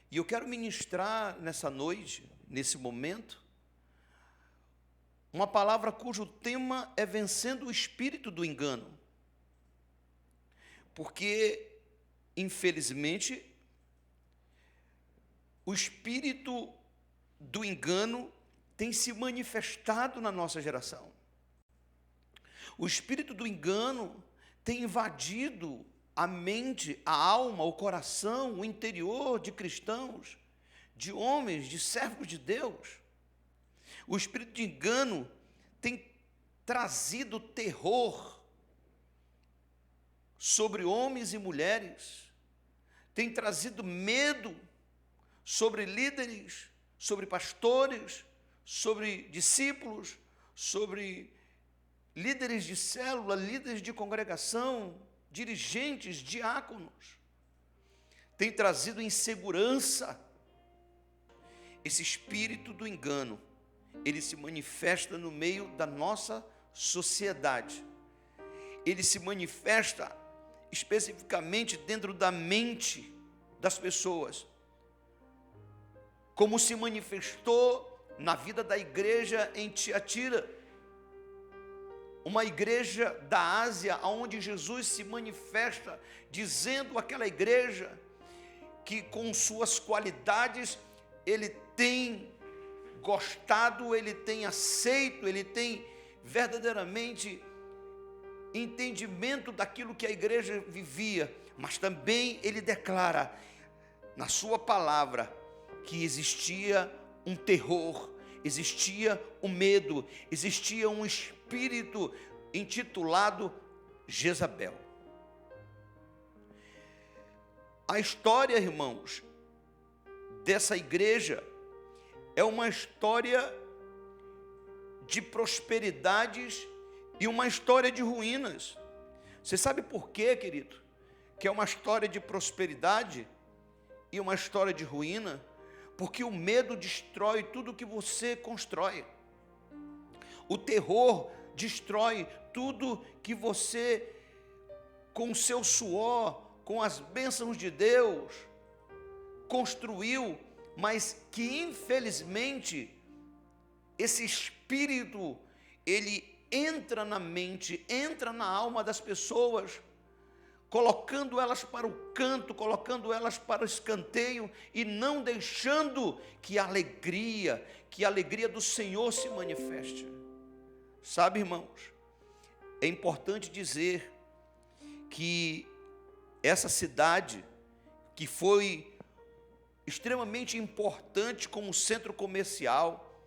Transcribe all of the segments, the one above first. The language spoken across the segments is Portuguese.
E eu quero ministrar nessa noite, nesse momento, uma palavra cujo tema é vencendo o espírito do engano. Porque, infelizmente, o espírito do engano tem se manifestado na nossa geração. O espírito do engano tem invadido a mente, a alma, o coração, o interior de cristãos, de homens, de servos de Deus. O espírito de engano tem trazido terror sobre homens e mulheres, tem trazido medo sobre líderes, sobre pastores, sobre discípulos, sobre líderes de célula, líderes de congregação, dirigentes, diáconos. Tem trazido insegurança. Esse espírito do engano, ele se manifesta no meio da nossa sociedade. Ele se manifesta especificamente dentro da mente das pessoas, como se manifestou na vida da igreja em Tiatira, uma igreja da Ásia, onde Jesus se manifesta, dizendo àquela igreja que com suas qualidades ele tem gostado, ele tem aceito, ele tem verdadeiramente entendimento daquilo que a igreja vivia, mas também ele declara na sua palavra que existia um terror, existia um medo, existia um espírito intitulado Jezabel. A história, irmãos, dessa igreja é uma história de prosperidades e uma história de ruínas. Você sabe por quê, querido? Que é uma história de prosperidade e uma história de ruína? Porque o medo destrói tudo que você constrói. O terror destrói tudo que você, com o seu suor, com as bênçãos de Deus, construiu, mas que infelizmente esse espírito, ele entra na mente, entra na alma das pessoas, colocando elas para o canto, colocando elas para o escanteio e não deixando que a alegria do Senhor se manifeste. Sabe, irmãos, é importante dizer que essa cidade, que foi extremamente importante como centro comercial,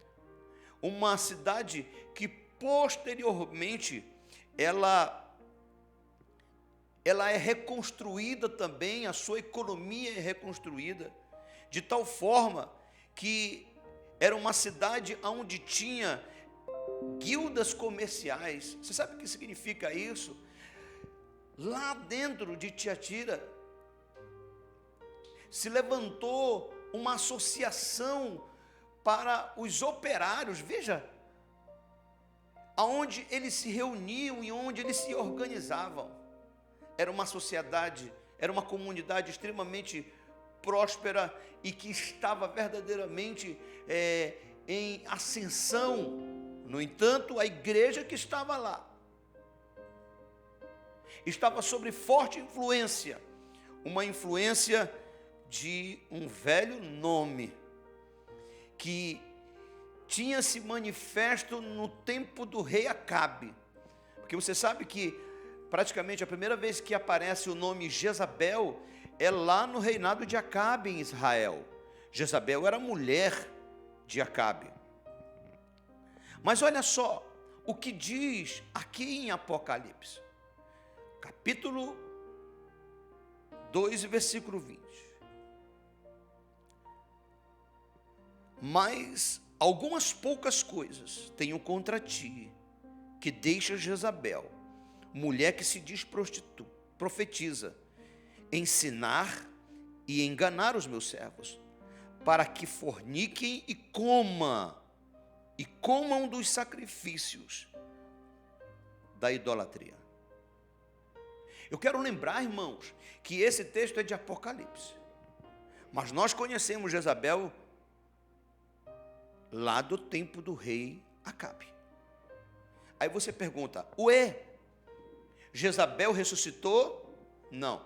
uma cidade que posteriormente ela é reconstruída também, a sua economia é reconstruída, de tal forma que era uma cidade onde tinha guildas comerciais. Você sabe o que significa isso? Lá dentro de Tiatira, se levantou uma associação para os operários, veja, aonde eles se reuniam e onde eles se organizavam. Era uma sociedade, era uma comunidade extremamente próspera e que estava verdadeiramente em ascensão. No entanto, a igreja que estava lá estava sob forte influência, uma influência de um velho nome que tinha se manifesto no tempo do rei Acabe. Porque você sabe que praticamente a primeira vez que aparece o nome Jezabel é lá no reinado de Acabe em Israel. Jezabel era mulher de Acabe. Mas olha só o que diz aqui em Apocalipse, capítulo 2, versículo 20. Mas algumas poucas coisas tenho contra ti, que deixa Jezabel, mulher que se diz profetiza, ensinar e enganar os meus servos, para que forniquem e comam dos sacrifícios da idolatria. Eu quero lembrar, irmãos, que esse texto é de Apocalipse. Mas nós conhecemos Jezabel lá do tempo do rei Acabe. Aí você pergunta, ué, Jezabel ressuscitou? Não.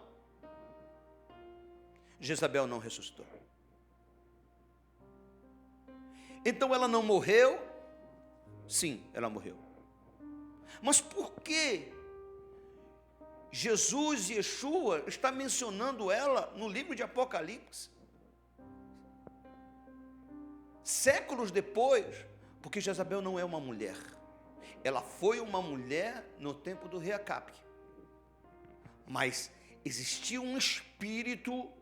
Jezabel não ressuscitou. Então ela não morreu? Sim, ela morreu. Mas por que Jesus, Yeshua, está mencionando ela no livro de Apocalipse? Séculos depois, porque Jezabel não é uma mulher. Ela foi uma mulher no tempo do rei Acabe. Mas existia um espírito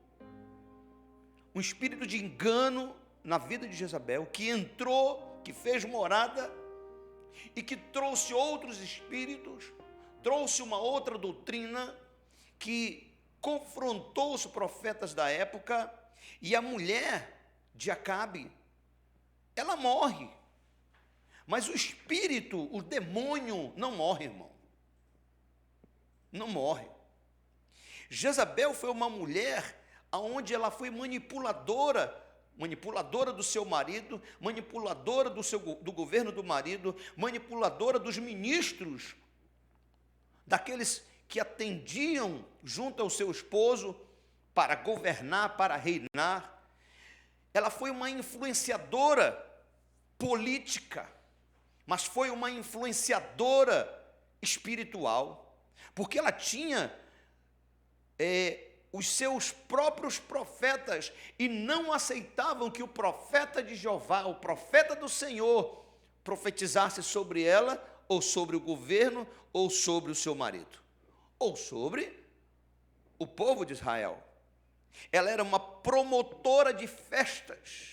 de engano na vida de Jezabel, que entrou, que fez morada, e que trouxe outros espíritos, trouxe uma outra doutrina, que confrontou os profetas da época, e a mulher de Acabe, ela morre, mas o espírito, o demônio, não morre, irmão, não morre. Jezabel foi uma mulher onde ela foi manipuladora do seu marido, manipuladora do governo do marido, manipuladora dos ministros, daqueles que atendiam junto ao seu esposo para governar, para reinar. Ela foi uma influenciadora política, mas foi uma influenciadora espiritual, porque ela tinha os seus próprios profetas, e não aceitavam que o profeta de Jeová, o profeta do Senhor, profetizasse sobre ela, ou sobre o governo, ou sobre o seu marido, ou sobre o povo de Israel. Ela era uma promotora de festas,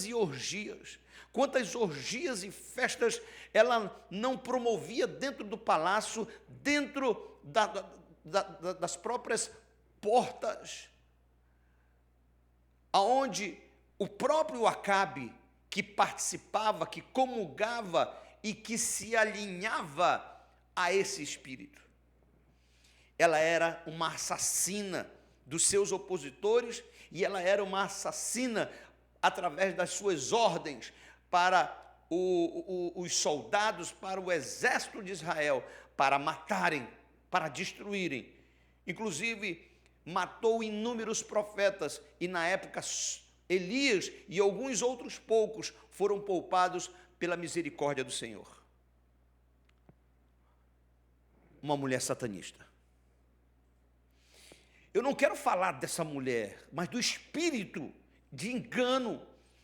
e orgias. Quantas orgias e festas ela não promovia dentro do palácio, dentro das próprias portas, aonde o próprio Acabe, que participava, que comungava e que se alinhava a esse espírito. Ela era uma assassina dos seus opositores, e ela era uma assassina através das suas ordens para os soldados, para o exército de Israel, para matarem, para destruírem. Inclusive, matou inúmeros profetas, e na época Elias e alguns outros poucos foram poupados pela misericórdia do Senhor. Uma mulher satanista. Eu não quero falar dessa mulher, mas do espírito de engano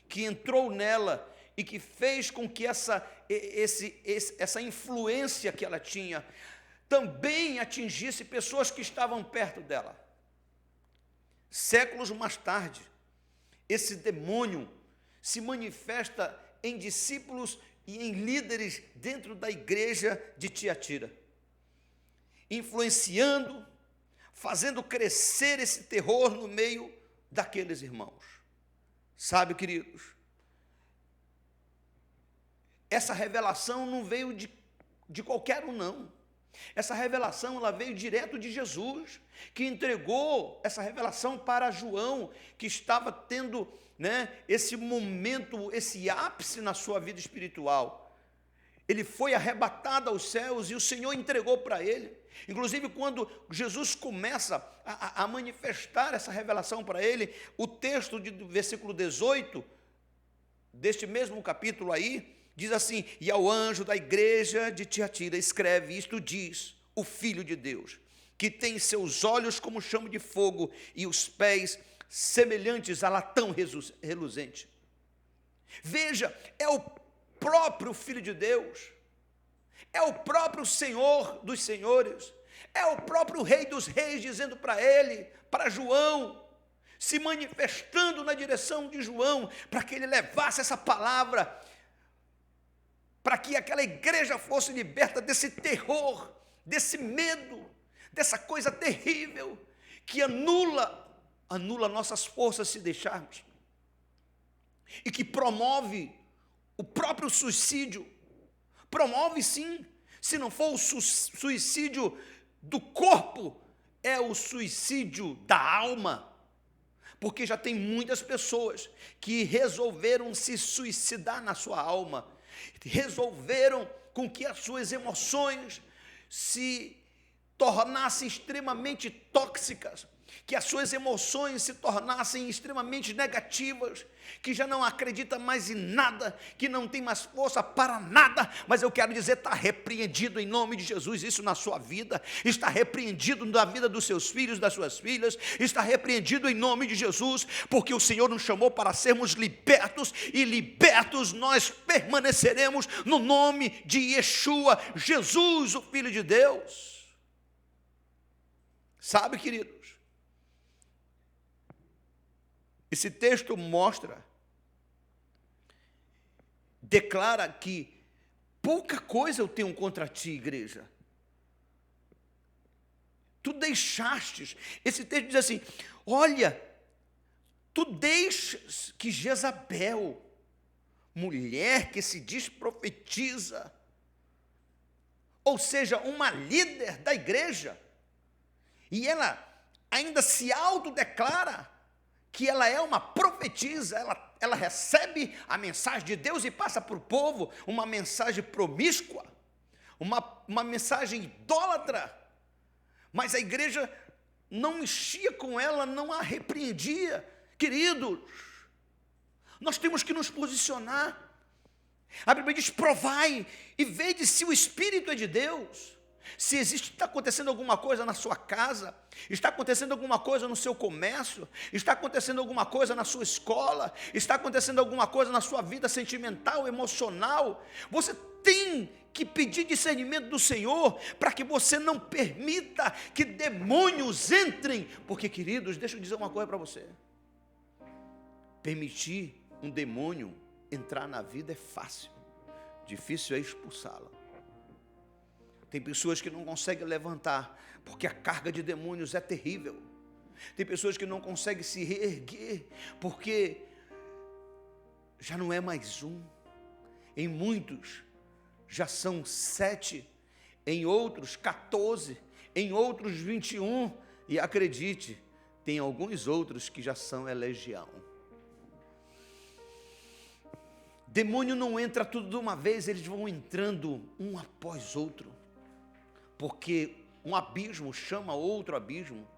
que entrou nela e que fez com que essa influência que ela tinha também atingisse pessoas que estavam perto dela. Séculos mais tarde, esse demônio se manifesta em discípulos e em líderes dentro da igreja de Tiatira, influenciando, fazendo crescer esse terror no meio daqueles irmãos. Sabe, queridos, essa revelação não veio de qualquer um, não. Essa revelação, ela veio direto de Jesus, que entregou essa revelação para João, que estava tendo, esse momento, esse ápice na sua vida espiritual. Ele foi arrebatado aos céus e o Senhor entregou para ele. Inclusive, quando Jesus começa a manifestar essa revelação para ele, o texto do versículo 18, deste mesmo capítulo aí, diz assim: e ao anjo da igreja de Tiatira escreve, isto diz o Filho de Deus, que tem seus olhos como chama de fogo e os pés semelhantes a latão reluzente. Veja, é o próprio Filho de Deus, é o próprio Senhor dos senhores, é o próprio Rei dos reis dizendo para ele, para João, se manifestando na direção de João, para que ele levasse essa palavra, para que aquela igreja fosse liberta desse terror, desse medo, dessa coisa terrível, que anula nossas forças se deixarmos, e que promove o próprio suicídio. Promove sim, se não for o suicídio do corpo, é o suicídio da alma, porque já tem muitas pessoas que resolveram se suicidar na sua alma, resolveram com que as suas emoções se tornassem extremamente tóxicas, que as suas emoções se tornassem extremamente negativas, que já não acredita mais em nada, que não tem mais força para nada. Mas eu quero dizer, está repreendido em nome de Jesus isso na sua vida, está repreendido na vida dos seus filhos, das suas filhas, está repreendido em nome de Jesus, porque o Senhor nos chamou para sermos libertos, e libertos nós permaneceremos no nome de Yeshua, Jesus, o Filho de Deus. Sabe, queridos, esse texto declara que pouca coisa eu tenho contra ti, igreja. Tu deixastes, esse texto diz assim, olha, tu deixas que Jezabel, mulher que se diz profetiza, ou seja, uma líder da igreja, e ela ainda se autodeclara que ela é uma profetisa, ela recebe a mensagem de Deus e passa para o povo uma mensagem promíscua, uma mensagem idólatra, mas a igreja não mexia com ela, não a repreendia. Queridos, nós temos que nos posicionar. A Bíblia diz, provai e vede se o Espírito é de Deus. Se está acontecendo alguma coisa na sua casa, está acontecendo alguma coisa no seu comércio, está acontecendo alguma coisa na sua escola, está acontecendo alguma coisa na sua vida sentimental, emocional, você tem que pedir discernimento do Senhor, para que você não permita que demônios entrem, porque, queridos, deixa eu dizer uma coisa para você, permitir um demônio entrar na vida é fácil, difícil é expulsá-la. Tem pessoas que não conseguem levantar, porque a carga de demônios é terrível. Tem pessoas que não conseguem se reerguer, porque já não é mais um. Em muitos já são 7, em outros 14, em outros 21. E acredite, tem alguns outros que já são legião. Demônio não entra tudo de uma vez, eles vão entrando um após outro. Porque um abismo chama outro abismo.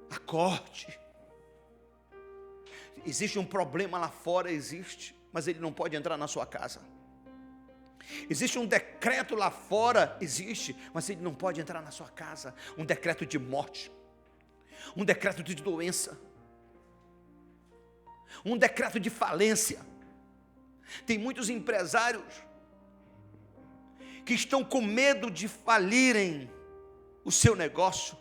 Acorde. Existe um problema lá fora, existe, mas ele não pode entrar na sua casa. Existe um decreto lá fora, existe, mas ele não pode entrar na sua casa. Um decreto de morte, um decreto de doença, um decreto de falência. Tem muitos empresários que estão com medo de falirem o seu negócio.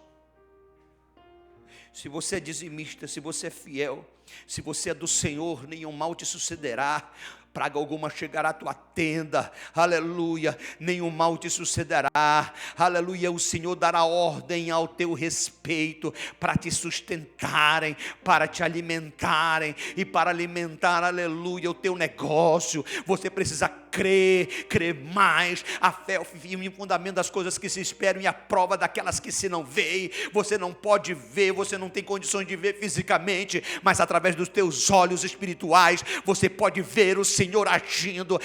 Se você é dizimista, se você é fiel, se você é do Senhor, nenhum mal te sucederá, praga alguma chegará à tua tenda, aleluia, nenhum mal te sucederá, aleluia, o Senhor dará ordem ao teu respeito, para te sustentarem, para te alimentarem, e para alimentar, aleluia, o teu negócio, você precisa crer mais. A fé é o firme fundamento das coisas que se esperam e a prova daquelas que se não veem. Você não pode ver, você não tem condições de ver fisicamente, mas através dos teus olhos espirituais, você pode ver o Senhor agindo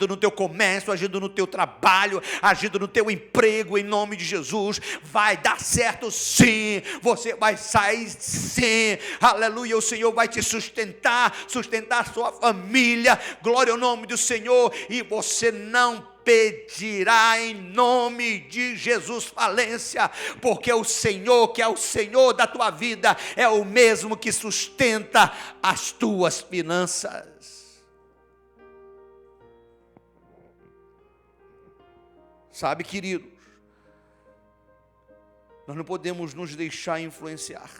no teu comércio, agindo no teu trabalho, agindo no teu emprego, em nome de Jesus. Vai dar certo sim, você vai sair sim, aleluia, o Senhor vai te sustentar a sua família, glória ao nome do Senhor, e você não pedirá em nome de Jesus falência, porque o Senhor, que é o Senhor da tua vida, é o mesmo que sustenta as tuas finanças. Sabe, queridos, nós não podemos nos deixar influenciar.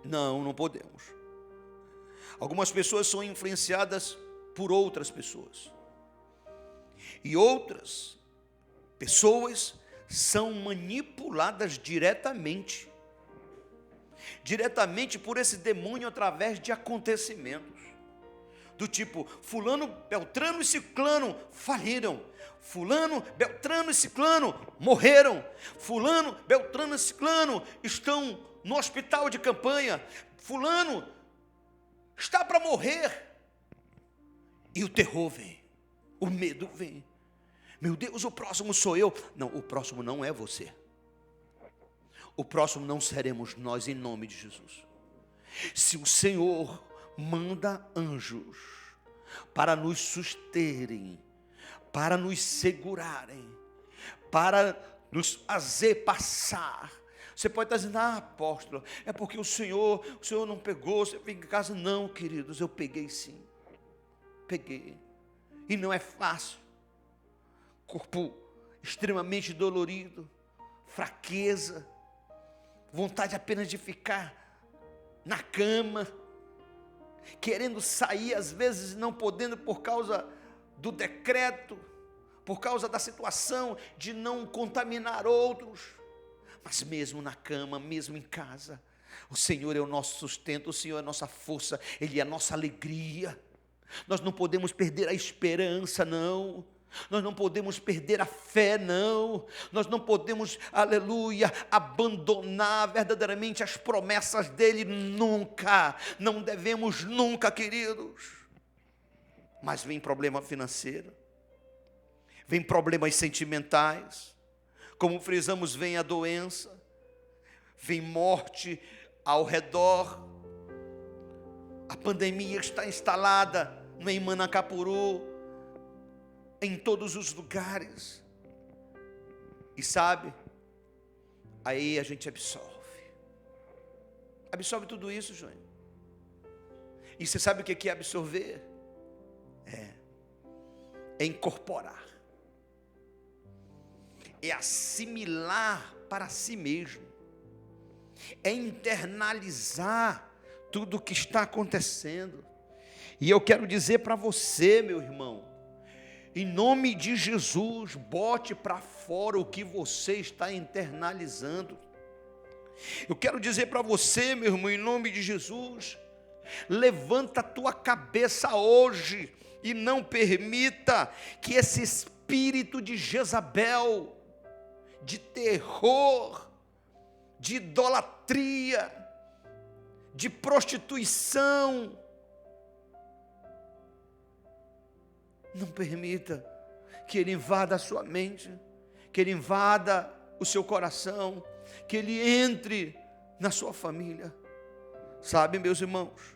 Não podemos. Algumas pessoas são influenciadas por outras pessoas. E outras pessoas são manipuladas diretamente por esse demônio através de acontecimentos. do tipo, fulano, Beltrano e Ciclano faliram, fulano, Beltrano e Ciclano morreram, fulano, Beltrano e Ciclano estão no hospital de campanha, fulano está para morrer, e o terror vem, o medo vem. Meu Deus, o próximo sou eu. Não, o próximo não é você. O próximo não seremos nós, em nome de Jesus. Se o Senhor manda anjos para nos susterem, para nos segurarem, para nos fazer passar. Você pode estar dizendo, apóstolo, é porque o senhor não pegou, você fica em casa. Não, queridos, eu peguei sim. Peguei. E não é fácil. Corpo extremamente dolorido, fraqueza, vontade apenas de ficar na cama, querendo sair, às vezes não podendo por causa do decreto, por causa da situação de não contaminar outros, mas mesmo na cama, mesmo em casa, o Senhor é o nosso sustento, o Senhor é a nossa força, Ele é a nossa alegria. Nós não podemos perder a esperança, não. Nós não podemos perder a fé, não. Nós não podemos, aleluia, abandonar verdadeiramente as promessas dEle, nunca. Não devemos nunca, queridos. Mas vem problema financeiro, vem problemas sentimentais, como frisamos, vem a doença, vem morte ao redor. A pandemia está instalada em Manacapuru, em todos os lugares. E sabe, aí a gente absorve tudo isso, João. E você sabe o que é absorver? É incorporar, é assimilar para si mesmo, é internalizar tudo o que está acontecendo. E eu quero dizer para você, meu irmão, em nome de Jesus, bote para fora o que você está internalizando. Eu quero dizer para você, meu irmão, em nome de Jesus, levanta a tua cabeça hoje e não permita que esse espírito de Jezabel, de terror, de idolatria, de prostituição, não permita que ele invada a sua mente, que ele invada o seu coração, que ele entre na sua família. Sabe, meus irmãos,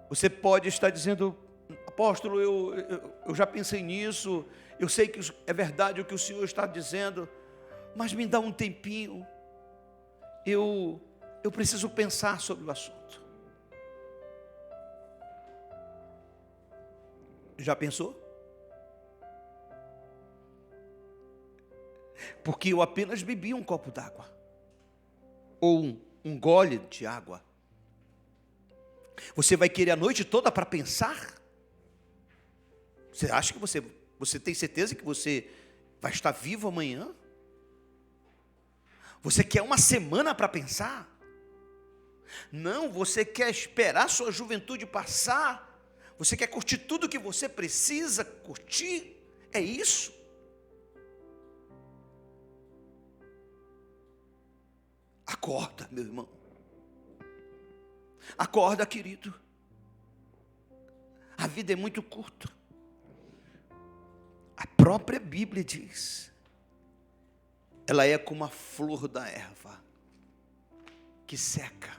você pode estar dizendo, apóstolo, eu já pensei nisso, eu sei que é verdade o que o Senhor está dizendo, mas me dá um tempinho, eu preciso pensar sobre o assunto. Já pensou? Porque eu apenas bebi um copo d'água, ou um gole de água. Você vai querer a noite toda para pensar? Você acha que você tem certeza que você vai estar vivo amanhã? Você quer uma semana para pensar? Não, você quer esperar sua juventude passar? Você quer curtir tudo que você precisa curtir? É isso? Acorda, meu irmão. Acorda, querido. A vida é muito curta. A própria Bíblia diz, ela é como a flor da erva, que seca,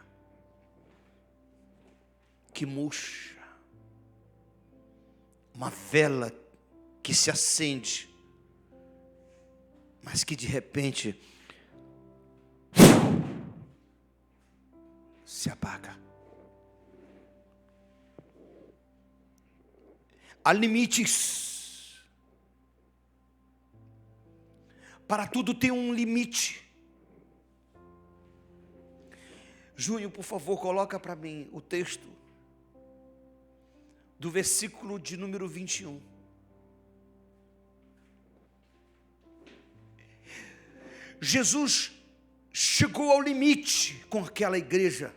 que murcha. Uma vela que se acende, mas que de repente se apaga. Há limites. Para tudo tem um limite. Júnior, por favor, coloca para mim o texto do versículo de número 21. Jesus chegou ao limite com aquela igreja.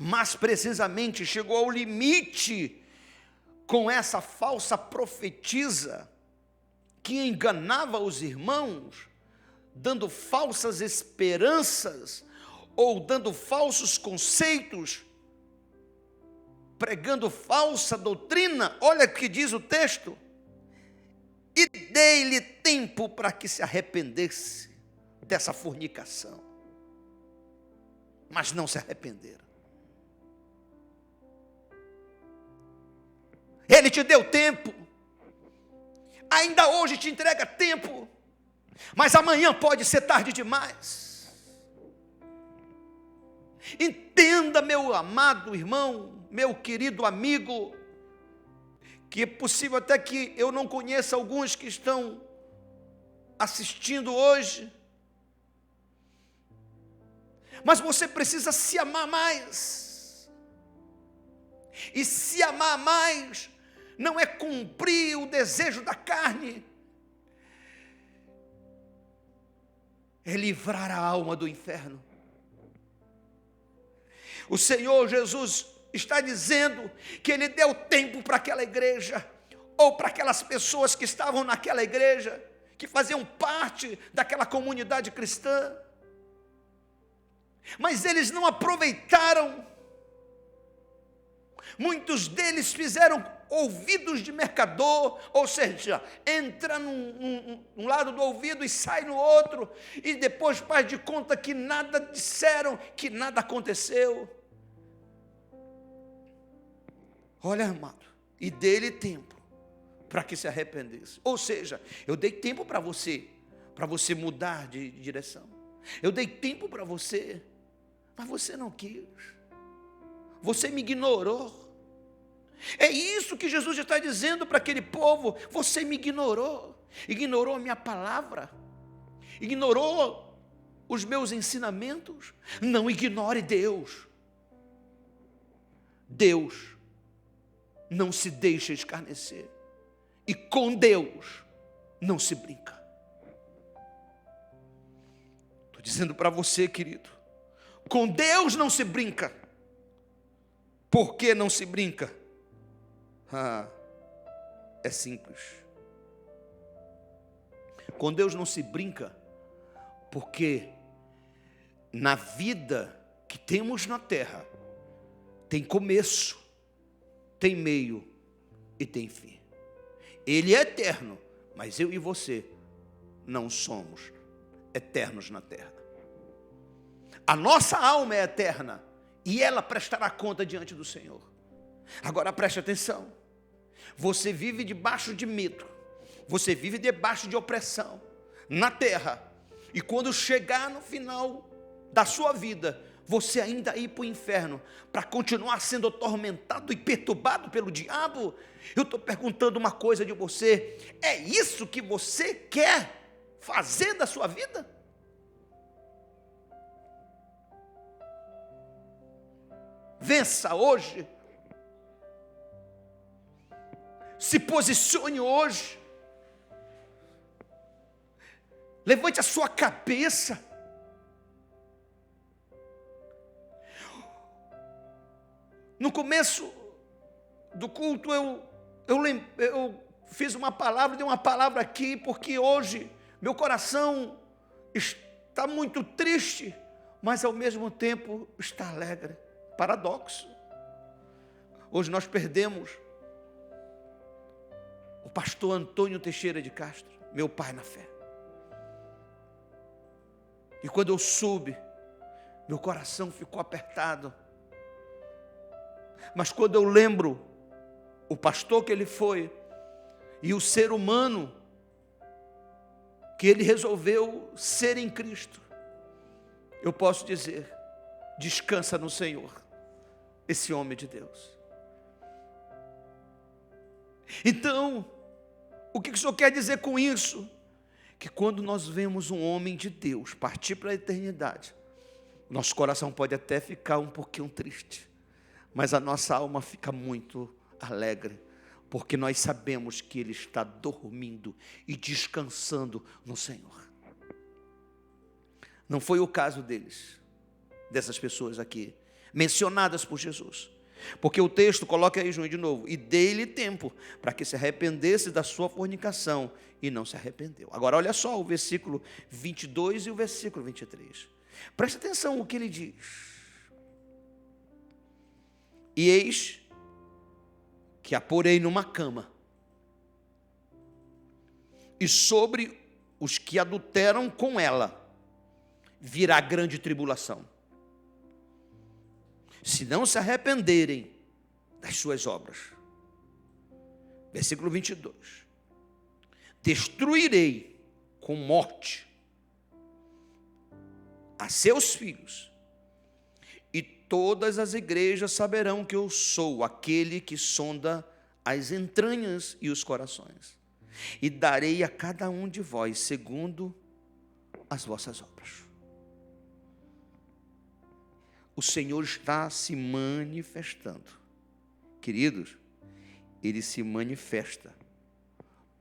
mas precisamente chegou ao limite com essa falsa profetisa que enganava os irmãos, dando falsas esperanças ou dando falsos conceitos, pregando falsa doutrina. Olha o que diz o texto: e dei-lhe tempo para que se arrependesse dessa fornicação, mas não se arrependeram. Ele te deu tempo, ainda hoje te entrega tempo, mas amanhã pode ser tarde demais. Entenda, meu amado irmão, meu querido amigo, que é possível até que eu não conheça alguns que estão assistindo hoje, mas você precisa se amar mais. E se amar mais não é cumprir o desejo da carne, é livrar a alma do inferno. O Senhor Jesus está dizendo que Ele deu tempo para aquela igreja, ou para aquelas pessoas que estavam naquela igreja, que faziam parte daquela comunidade cristã, mas eles não aproveitaram. Muitos deles fizeram ouvidos de mercador, ou seja, entra num lado do ouvido e sai no outro, e depois faz de conta que nada disseram, que nada aconteceu. Olha, amado, e dei-lhe tempo para que se arrependesse. Ou seja, eu dei tempo para você mudar de direção. Eu dei tempo para você, mas você não quis. Você me ignorou. É isso que Jesus está dizendo para aquele povo: você me ignorou, ignorou a minha palavra, ignorou os meus ensinamentos. Não ignore Deus. Deus não se deixa escarnecer, e com Deus não se brinca. Estou dizendo para você, querido, com Deus não se brinca. Por que não se brinca? É simples. Com Deus não se brinca, porque na vida que temos na terra, tem começo, tem meio e tem fim. Ele é eterno, mas eu e você não somos eternos na terra. A nossa alma é eterna e ela prestará conta diante do Senhor. Agora preste atenção. Você vive debaixo de medo, você vive debaixo de opressão na terra, e quando chegar no final da sua vida, você ainda ir para o inferno, para continuar sendo atormentado e perturbado pelo diabo. Eu estou perguntando uma coisa de você: é isso que você quer fazer da sua vida? Vença hoje. Se posicione hoje. Levante a sua cabeça. No começo do culto eu fiz uma palavra, dei uma palavra aqui, porque hoje meu coração está muito triste, mas ao mesmo tempo está alegre. Paradoxo. Hoje nós perdemos o pastor Antônio Teixeira de Castro, meu pai na fé. E quando eu soube, meu coração ficou apertado. Mas quando eu lembro o pastor que ele foi e o ser humano que ele resolveu ser em Cristo, eu posso dizer: descansa no Senhor, esse homem de Deus. Então, o que o Senhor quer dizer com isso? Que quando nós vemos um homem de Deus partir para a eternidade, nosso coração pode até ficar um pouquinho triste, mas a nossa alma fica muito alegre, porque nós sabemos que ele está dormindo e descansando no Senhor. Não foi o caso dessas pessoas aqui, mencionadas por Jesus. Porque o texto, coloca aí, João, de novo, e dei-lhe tempo para que se arrependesse da sua fornicação, e não se arrependeu. Agora olha só o versículo 22 e o versículo 23. Preste atenção no que ele diz. E eis que a porei numa cama, e sobre os que adulteram com ela virá grande tribulação, se não se arrependerem das suas obras. Versículo 22. Destruirei com morte a seus filhos, e todas as igrejas saberão que eu sou aquele que sonda as entranhas e os corações, e darei a cada um de vós segundo as vossas obras. O Senhor está se manifestando. Queridos, Ele se manifesta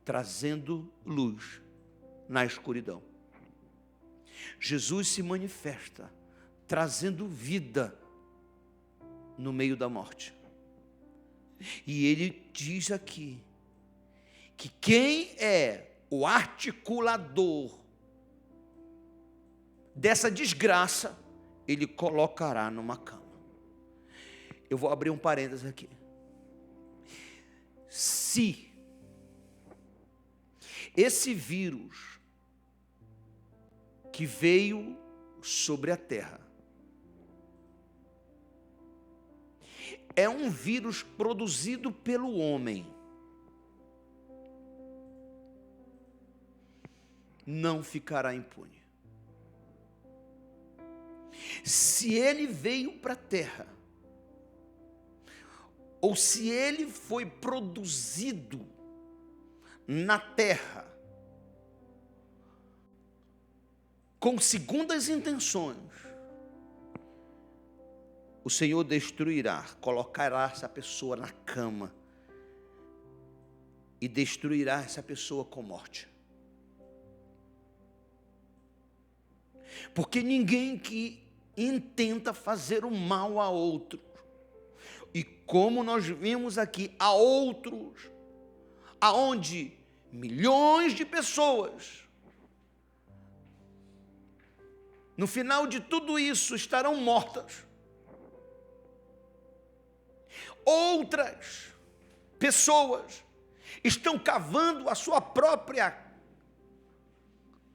trazendo luz na escuridão. Jesus se manifesta trazendo vida no meio da morte. E Ele diz aqui que quem é o articulador dessa desgraça, Ele colocará numa cama. Eu vou abrir um parênteses aqui. Se esse vírus que veio sobre a terra é um vírus produzido pelo homem, não ficará impune. Se ele veio para a terra, ou se ele foi produzido na terra com segundas intenções, o Senhor destruirá, colocará essa pessoa na cama e destruirá essa pessoa com morte. Porque ninguém que intenta fazer o mal a outro, e como nós vimos aqui, a outros, aonde milhões de pessoas, no final de tudo isso, estarão mortas. Outras pessoas estão cavando a sua própria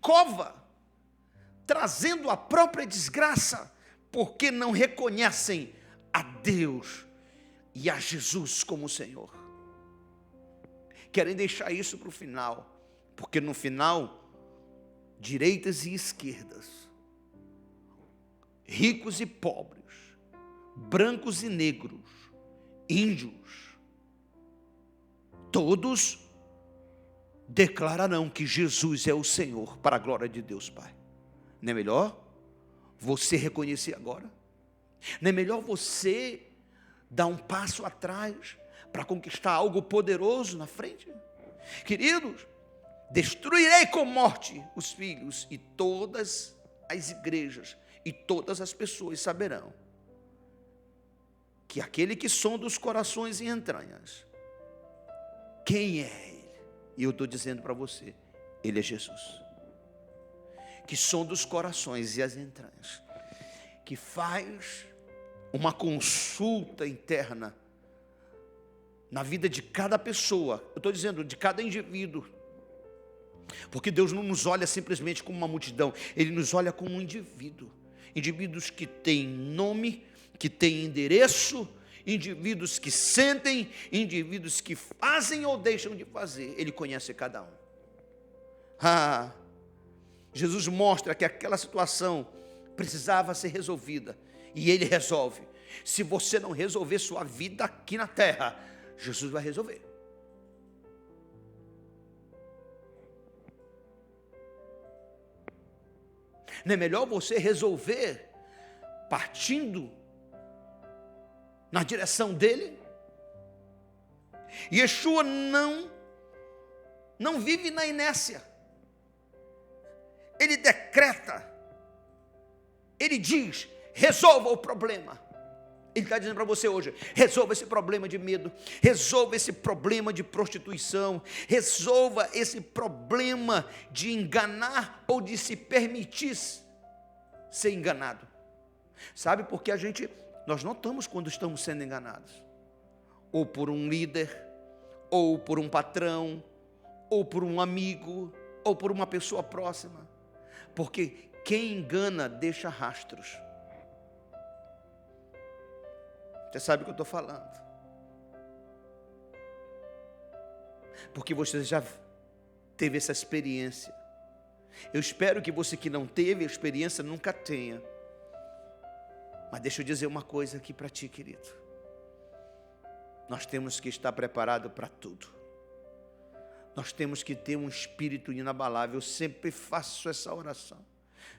cova, trazendo a própria desgraça, porque não reconhecem a Deus e a Jesus como Senhor. Querem deixar isso para o final, porque no final, direitas e esquerdas, ricos e pobres, brancos e negros, índios, todos declararão que Jesus é o Senhor, para a glória de Deus Pai. Não é melhor você reconhecer agora? Não é melhor você dar um passo atrás para conquistar algo poderoso na frente? Queridos, destruirei com morte os filhos, e todas as igrejas e todas as pessoas saberão que aquele que sonda os corações e entranhas, quem é Ele? E eu estou dizendo para você, Ele é Jesus, que sonda os corações e as entranhas, que faz uma consulta interna na vida de cada pessoa. Eu estou dizendo, de cada indivíduo, porque Deus não nos olha simplesmente como uma multidão, Ele nos olha como um indivíduo. Indivíduos que têm nome, que têm endereço, indivíduos que sentem, indivíduos que fazem ou deixam de fazer. Ele conhece cada um. Jesus mostra que aquela situação precisava ser resolvida, e Ele resolve. Se você não resolver sua vida aqui na terra, Jesus vai resolver. Não é melhor você resolver partindo na direção dele? Yeshua não vive na inércia. Ele decreta, ele diz, resolva o problema. Ele está dizendo para você hoje: resolva esse problema de medo, resolva esse problema de prostituição, resolva esse problema de enganar ou de se permitir ser enganado. Sabe, porque nós notamos quando estamos sendo enganados, ou por um líder, ou por um patrão, ou por um amigo, ou por uma pessoa próxima, porque quem engana deixa rastros. Você sabe o que eu estou falando, porque você já teve essa experiência. Eu espero que você que não teve a experiência nunca tenha. Mas deixa eu dizer uma coisa aqui para ti, querido. Nós temos que estar preparados para tudo. Nós temos que ter um espírito inabalável. Eu sempre faço essa oração: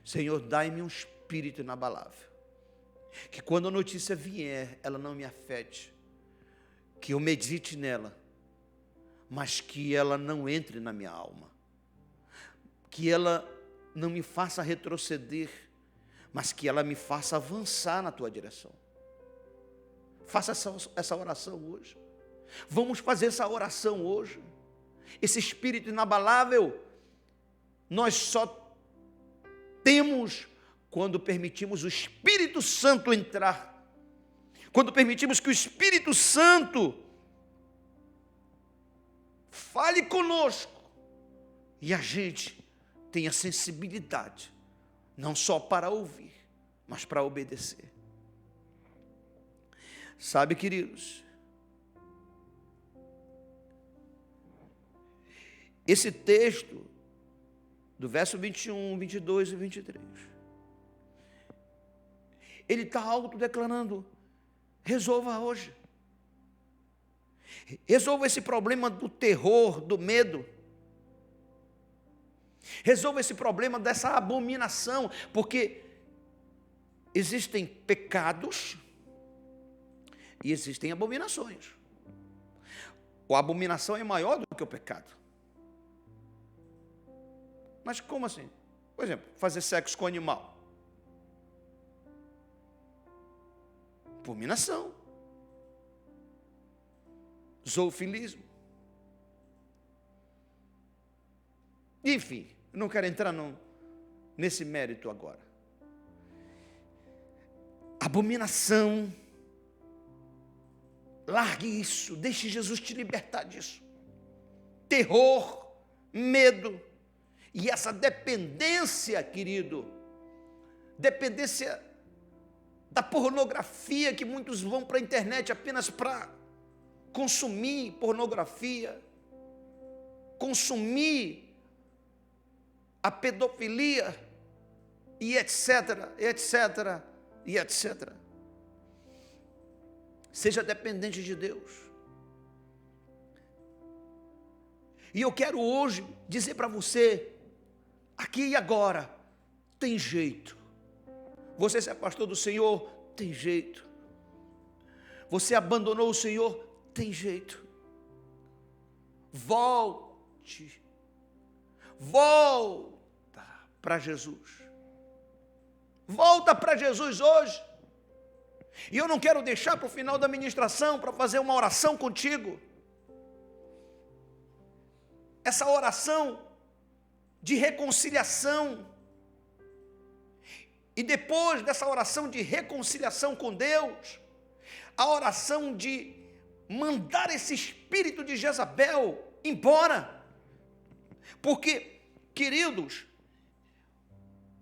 Senhor, dai-me um espírito inabalável, que quando a notícia vier, ela não me afete, que eu medite nela, mas que ela não entre na minha alma, que ela não me faça retroceder, mas que ela me faça avançar na tua direção. Faça essa oração hoje. Vamos fazer essa oração hoje. Esse espírito inabalável nós só temos quando permitimos o Espírito Santo entrar, quando permitimos que o Espírito Santo fale conosco e a gente tenha sensibilidade, não só para ouvir, mas para obedecer. Sabe, queridos, esse texto do verso 21, 22 e 23, ele está autodeclarando: resolva hoje. Resolva esse problema do terror, do medo. Resolva esse problema dessa abominação, porque existem pecados e existem abominações. A abominação é maior do que o pecado. Mas como assim? Por exemplo, fazer sexo com animal. Abominação. Zoofilismo. Enfim, não quero entrar nesse mérito agora. Abominação. Largue isso, deixe Jesus te libertar disso. Terror, medo. E essa dependência, querido, dependência da pornografia, que muitos vão para a internet apenas para consumir pornografia, consumir a pedofilia, e etc, etc, e etc. Seja dependente de Deus. E eu quero hoje dizer para você, aqui e agora, tem jeito. Você se afastou do Senhor, tem jeito. Você abandonou o Senhor, tem jeito. Volte. Volta para Jesus. Volta para Jesus hoje. E eu não quero deixar para o final da ministração para fazer uma oração contigo. Essa oração de reconciliação. E depois dessa oração de reconciliação com Deus, a oração de mandar esse espírito de Jezabel embora. Porque, queridos,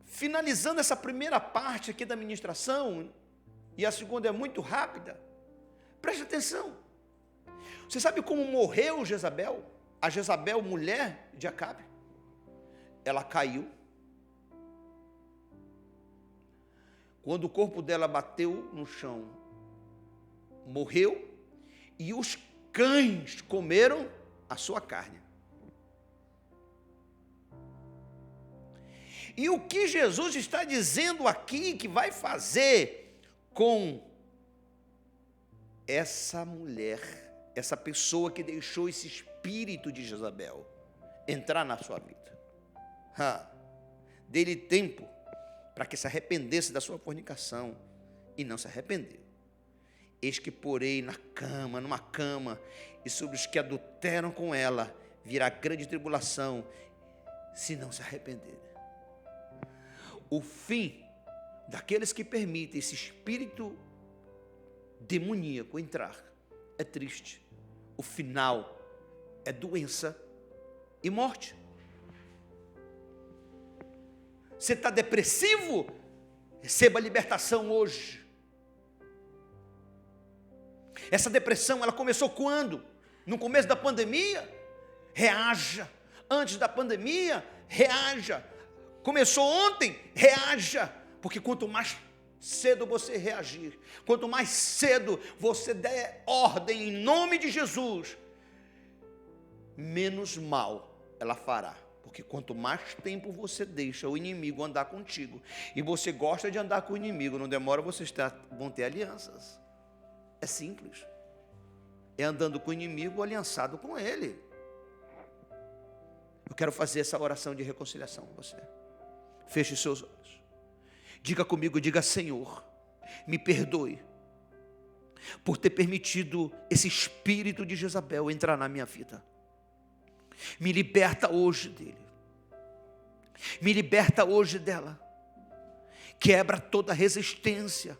finalizando essa primeira parte aqui da ministração, e a segunda é muito rápida, preste atenção. Você sabe como morreu Jezabel? A Jezabel, mulher de Acabe, ela caiu. Quando o corpo dela bateu no chão, morreu, e os cães comeram a sua carne. E o que Jesus está dizendo aqui que vai fazer com essa mulher, essa pessoa que deixou esse espírito de Jezabel entrar na sua vida? Dê-lhe tempo para que se arrependesse da sua fornicação, e não se arrependeu. Eis que porei numa cama, e sobre os que adulteram com ela virá grande tribulação, se não se arrependerem. O fim daqueles que permitem esse espírito demoníaco entrar é triste. O final é doença e morte. Você está depressivo? Receba a libertação hoje. Essa depressão, ela começou quando? No começo da pandemia? Reaja. Antes da pandemia, reaja. Começou ontem? Reaja. Porque quanto mais cedo você reagir, quanto mais cedo você der ordem em nome de Jesus, menos mal ela fará. Porque quanto mais tempo você deixa o inimigo andar contigo, e você gosta de andar com o inimigo, não demora, vocês vão ter alianças. É simples. É andando com o inimigo, aliançado com ele. Eu quero fazer essa oração de reconciliação com você. Feche os seus olhos. Diga comigo, diga: Senhor, me perdoe por ter permitido esse espírito de Jezabel entrar na minha vida. Me liberta hoje dele. Me liberta hoje dela. Quebra toda resistência.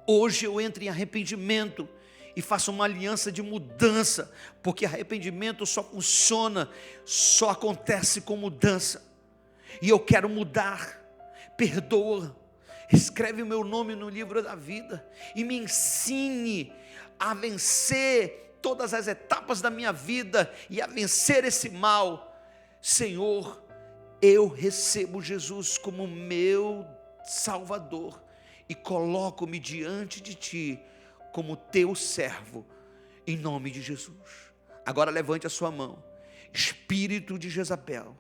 Hoje eu entro em arrependimento e faço uma aliança de mudança, porque arrependimento só funciona, só acontece com mudança. E eu quero mudar. Perdoa. Escreve o meu nome no livro da vida e me ensine a vencer todas as etapas da minha vida e a vencer esse mal. Senhor, eu recebo Jesus como meu Salvador e coloco-me diante de Ti como Teu servo, em nome de Jesus. Agora levante a sua mão. Espírito de Jezabel,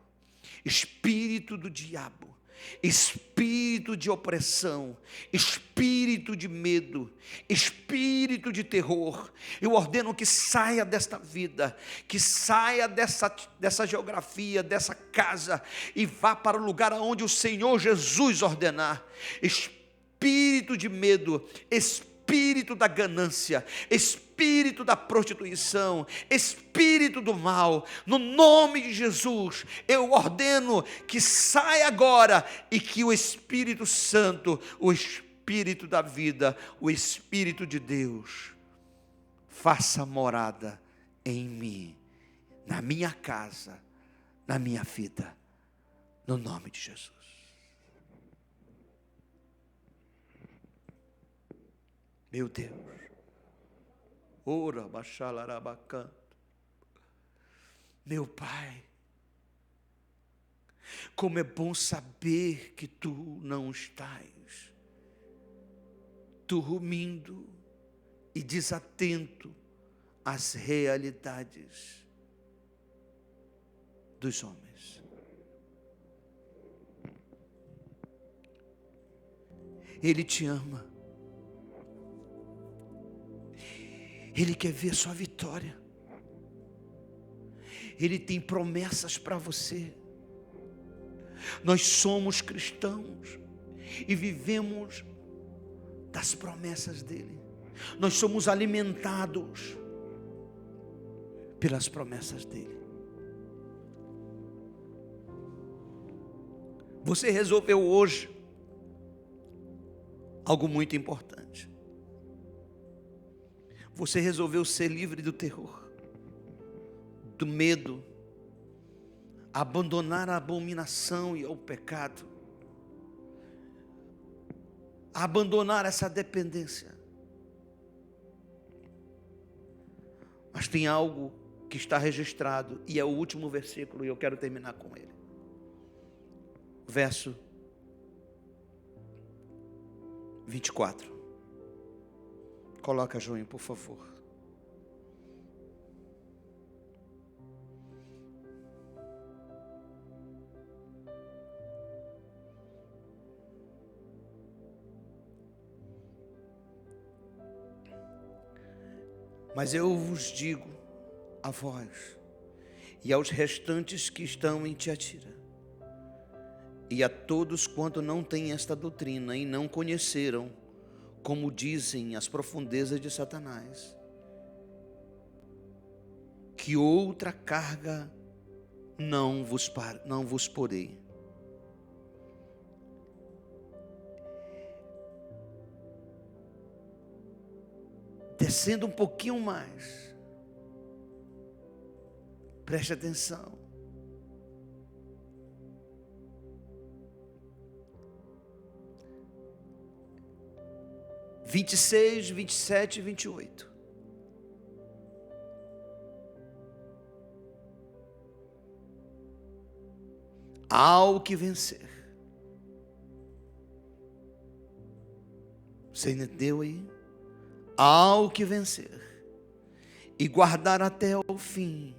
espírito do diabo, espírito de opressão, espírito de medo, espírito de terror, eu ordeno que saia desta vida, que saia dessa geografia, dessa casa, e vá para o lugar onde o Senhor Jesus ordenar. Espírito de medo, espírito da ganância, espírito da prostituição, espírito do mal, no nome de Jesus, eu ordeno que saia agora e que o Espírito Santo, o Espírito da vida, o Espírito de Deus, faça morada em mim, na minha casa, na minha vida, no nome de Jesus. Meu Deus, ora, baixalarabacanto, meu Pai, como é bom saber que Tu não estás dormindo e desatento às realidades dos homens. Ele te ama. Ele quer ver sua vitória. Ele tem promessas para você. Nós somos cristãos e vivemos das promessas dele. Nós somos alimentados pelas promessas dele. Você resolveu hoje algo muito importante. Você resolveu ser livre do terror, do medo, abandonar a abominação e o pecado, abandonar essa dependência. Mas tem algo que está registrado, e é o último versículo, e eu quero terminar com ele. Verso 24. Coloca, João, por favor. Mas eu vos digo a vós e aos restantes que estão em Tiatira, e a todos quanto não têm esta doutrina e não conheceram como dizem as profundezas de Satanás, que outra carga não vos porei. Descendo um pouquinho mais, preste atenção. Vinte e 26, 27 e 28. Ao que vencer. Você entendeu aí? Ao que vencer e guardar até o fim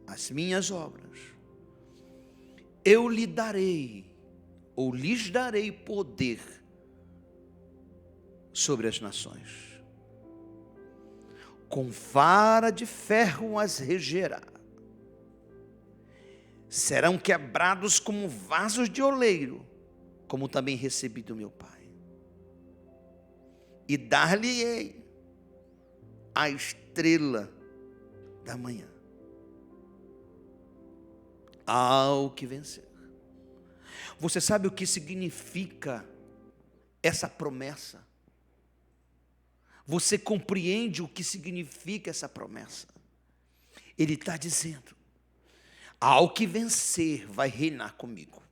as minhas obras, eu lhe darei, ou lhes darei poder sobre as nações. Com vara de ferro as regerá. Serão quebrados como vasos de oleiro, como também recebi do meu Pai. E dar-lhe-ei a estrela da manhã, ao que vencer. Você sabe o que significa essa promessa? Você compreende o que significa essa promessa? Ele está dizendo: ao que vencer vai reinar comigo.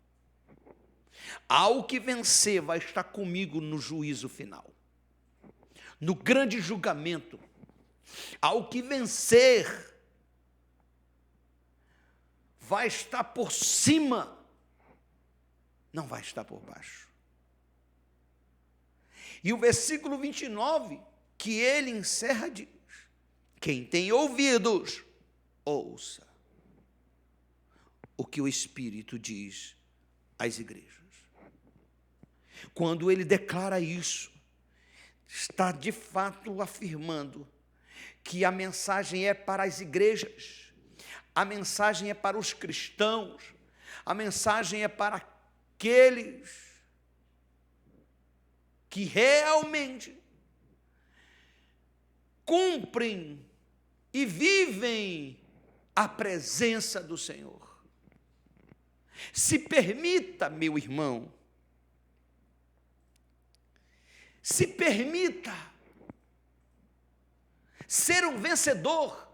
Ao que vencer vai estar comigo no juízo final, no grande julgamento. Ao que vencer vai estar por cima, não vai estar por baixo. E o versículo 29, que ele encerra, diz: quem tem ouvidos, ouça o que o Espírito diz às igrejas. Quando ele declara isso, está de fato afirmando que a mensagem é para as igrejas, a mensagem é para os cristãos, a mensagem é para aqueles que realmente cumprem e vivem a presença do Senhor. Se permita, meu irmão, se permita ser um vencedor.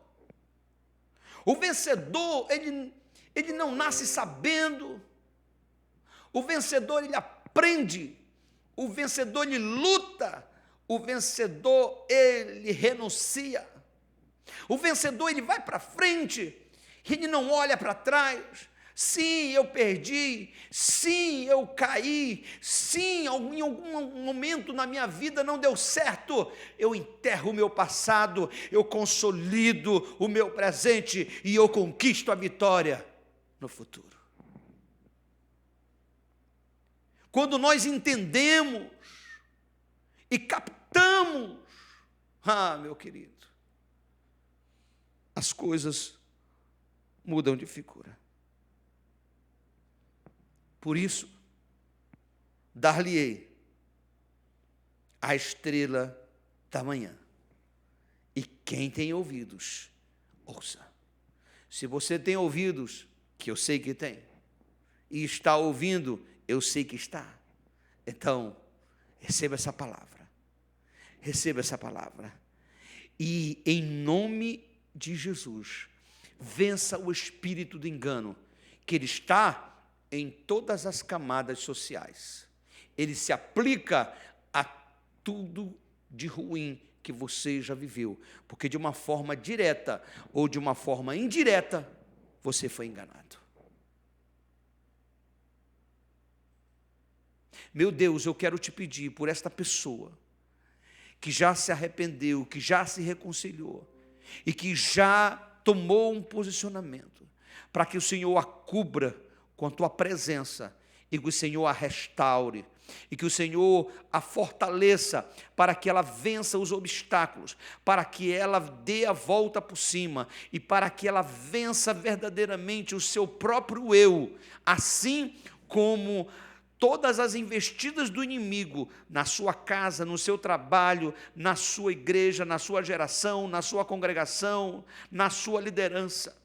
O vencedor, ele não nasce sabendo. O vencedor, ele aprende. O vencedor, ele luta. O vencedor, ele renuncia. O vencedor, ele vai para frente. Ele não olha para trás. Sim, eu perdi. Sim, eu caí. Sim, em algum momento na minha vida não deu certo. Eu enterro o meu passado, eu consolido o meu presente e eu conquisto a vitória no futuro. Quando nós entendemos e captamos, meu querido, as coisas mudam de figura. Por isso, dar-lhe-ei a estrela da manhã. E quem tem ouvidos, ouça. Se você tem ouvidos, que eu sei que tem, e está ouvindo, eu sei que está. Então, receba essa palavra. Receba essa palavra. E em nome de Jesus, vença o espírito do engano, que ele está em todas as camadas sociais. Ele se aplica a tudo de ruim que você já viveu, porque de uma forma direta ou de uma forma indireta, você foi enganado. Meu Deus, eu quero te pedir por esta pessoa que já se arrependeu, que já se reconciliou e que já tomou um posicionamento, para que o Senhor a cubra com a tua presença e que o Senhor a restaure e que o Senhor a fortaleça para que ela vença os obstáculos, para que ela dê a volta por cima e para que ela vença verdadeiramente o seu próprio eu, assim como todas as investidas do inimigo na sua casa, no seu trabalho, na sua igreja, na sua geração, na sua congregação, na sua liderança.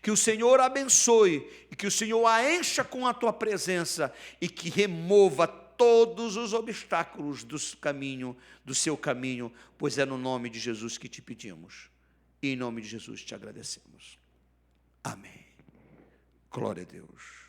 Que o Senhor abençoe e que o Senhor a encha com a tua presença e que remova todos os obstáculos do seu caminho, pois é no nome de Jesus que te pedimos e em nome de Jesus te agradecemos. Amém. Glória a Deus.